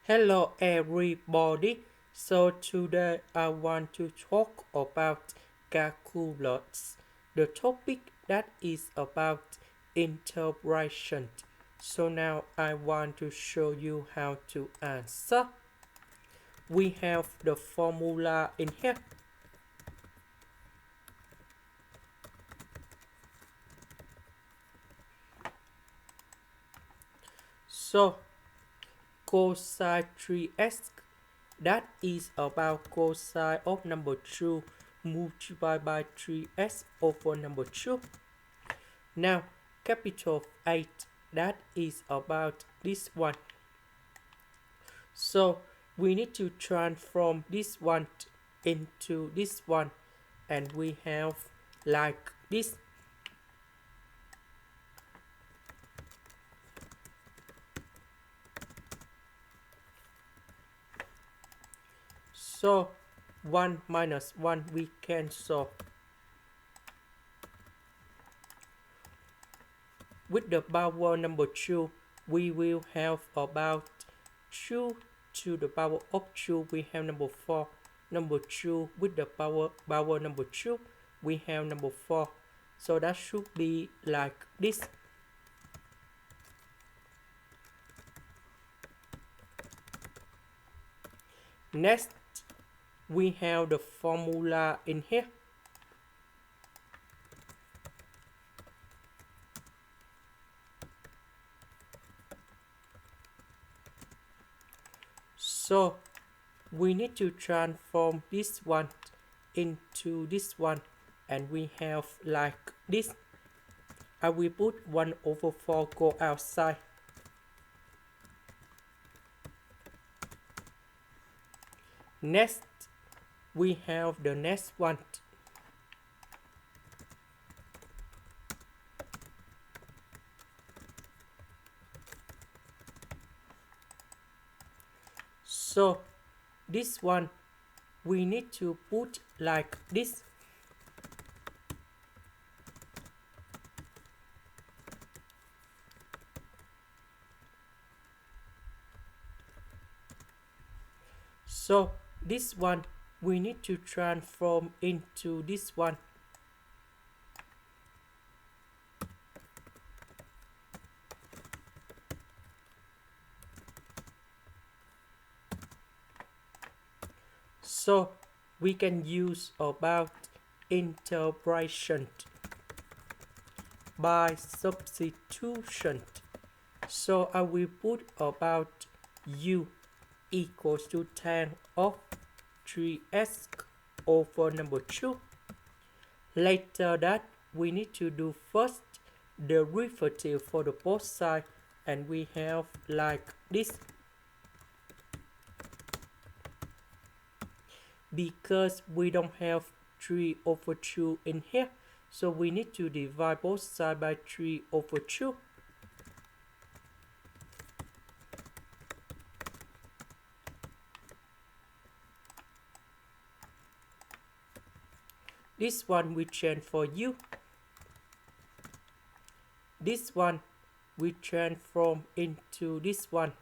Hello everybody. So today I want to talk about calculus. The topic that is about integration. So now I want to show you how to answer. We have the formula in here. So cosine 3x, that is about cosine of number 2 multiplied by 3x over number 2. Now capital 8, that is about this one. So we need to transform this one into this one, and we have like this. So 1 minus 1 we cancel. With the power number 2, we will have about 2 to the power of 2, we have number 4. Number 2 with the power number 2, we have number 4. So that should be like this. Next, we have the formula in here. So we need to transform this one into this one, and we have like this. I will put 1 over 4 go outside. Next, we have the next one. So this one we need to put like this. So this one we need to transform into this one. So we can use about integration by substitution. So I will put about u equals to tan of 3x over number 2. Later that we need to do first the derivative for the both sides, and we have like this. Because we don't have 3 over 2 in here, so we need to divide both sides by 3 over 2. This one we change for u. This one we transform into this one.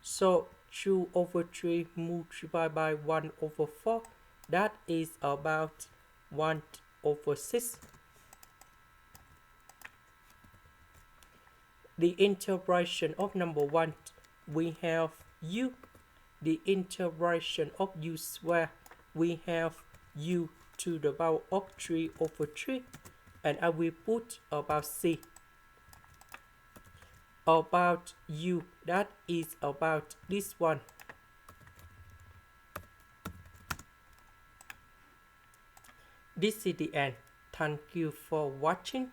So 2 over 3 multiplied by 1 over 4, that is about 1 over 6. The integration of number 1, we have u. The integration of u square, we have u to the power of 3 over 3, and I will put about c. About u, that is about this one. This is the end. Thank you for watching.